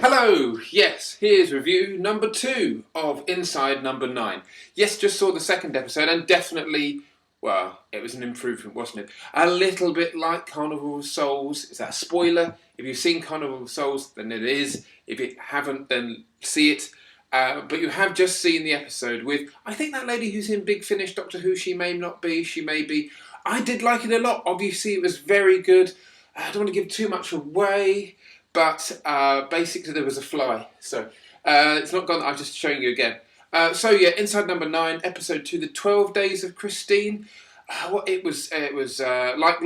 Hello, yes, here's review number 2 of Inside Number 9. Yes, just saw the second episode and definitely, well, it was an improvement, wasn't it? A little bit like Carnival of Souls. Is that a spoiler? If you've seen Carnival of Souls, then it is. If you haven't, then see it. But you have just seen the episode with, I think that lady who's in Big Finish, Doctor Who, she may not be, she may be. I did like it a lot. Obviously, it was very good. I don't want to give too much away. But basically there was a fly, so it's not gone. I'm just showing you again. So yeah, Inside Number 9, Episode 2, the 12 Days of Christine. It was like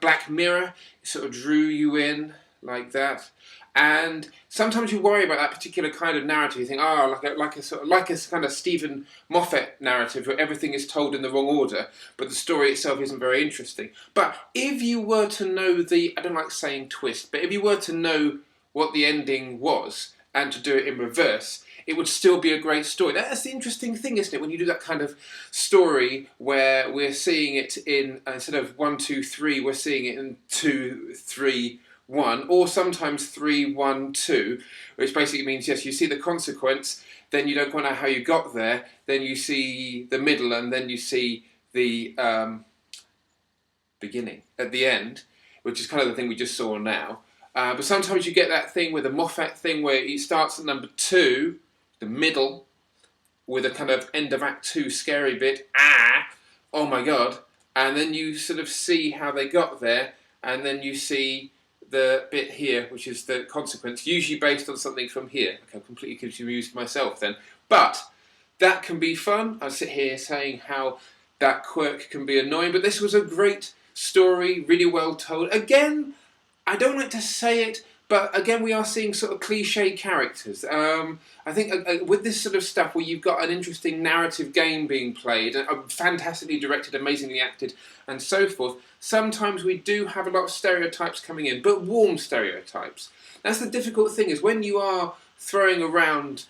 Black Mirror. It sort of drew you in like that. And sometimes you worry about that particular kind of narrative. You think, like a kind of Stephen Moffat narrative where everything is told in the wrong order, but the story itself isn't very interesting. But if you were to know I don't like saying twist, but if you were to know what the ending was and to do it in reverse, it would still be a great story. That's the interesting thing, isn't it? When you do that kind of story where we're seeing it in, instead of 1, 2, 3, we're seeing it in 2, 3, 1, or sometimes 3, 1, 2, which basically means, yes, you see the consequence, then you don't quite know how you got there, then you see the middle, and then you see the beginning at the end, which is kind of the thing we just saw now. But sometimes you get that thing with the Moffat thing where it starts at number 2, the middle, with a kind of end of Act 2 scary bit, oh my god, and then you sort of see how they got there, and then you see the bit here, which is the consequence, usually based on something from here. Okay, I'm completely confused myself then. But that can be fun. I sit here saying how that quirk can be annoying, but this was a great story, really well told. Again, I don't like to say it, but again, we are seeing sort of cliche characters. I think with this sort of stuff where you've got an interesting narrative game being played, fantastically directed, amazingly acted, and so forth, sometimes we do have a lot of stereotypes coming in, but warm stereotypes. That's the difficult thing, is when you are throwing around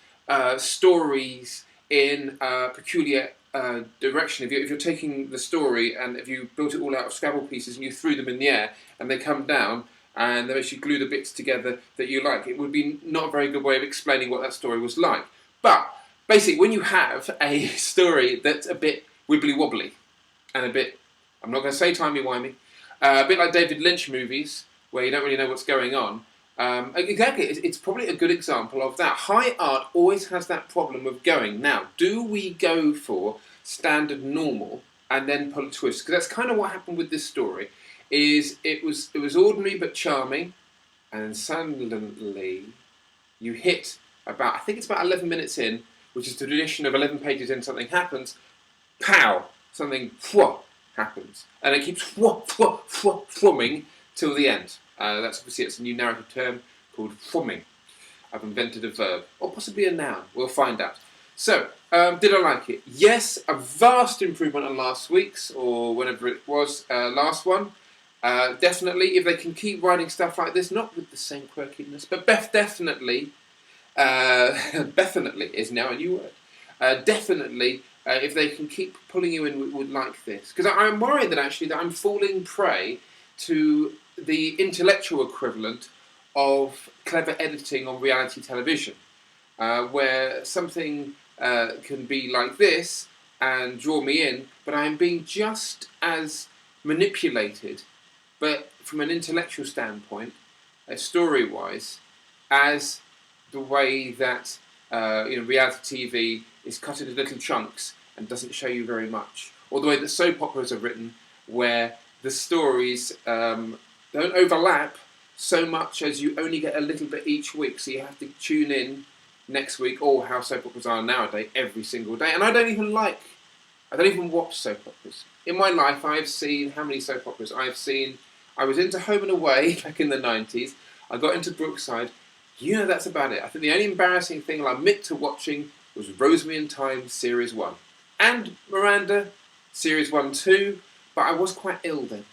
stories in a peculiar direction. If you're taking the story and if you built it all out of Scrabble pieces and you threw them in the air and they come down, and then as you glue the bits together that you like, it would be not a very good way of explaining what that story was like. But basically, when you have a story that's a bit wibbly-wobbly and a bit, I'm not going to say timey-wimey, a bit like David Lynch movies where you don't really know what's going on, exactly, it's probably a good example of that. High art always has that problem of going, now, do we go for standard normal and then pull a twist? Because that's kind of what happened with this story. It was ordinary but charming, and suddenly you hit about, I think it's about 11 minutes in, which is the tradition of 11 pages in, something happens, pow, something happens, and it keeps fwumming till the end. That's obviously, it's a new narrative term called fwumming. I've invented a verb, or possibly a noun, we'll find out. So, did I like it? Yes, a vast improvement on last week's, or whenever it was, last one. Definitely, if they can keep writing stuff like this, not with the same quirkiness, but definitely, definitely is now a new word. Definitely, if they can keep pulling you in with like this. Because I'm worried that actually that I'm falling prey to the intellectual equivalent of clever editing on reality television, where something can be like this and draw me in, but I'm being just as manipulated, but from an intellectual standpoint, story-wise, as the way that reality TV is cut into little chunks and doesn't show you very much, or the way that soap operas are written, where the stories don't overlap so much as you only get a little bit each week, so you have to tune in next week, or how soap operas are nowadays, every single day. And I don't even watch soap operas. In my life, I've seen, how many soap operas? I was into Home and Away back in the 90s. I got into Brookside. That's about it. I think the only embarrassing thing I'll admit to watching was Rosemary and Thyme Series 1. And Miranda, Series 1 too, but I was quite ill then.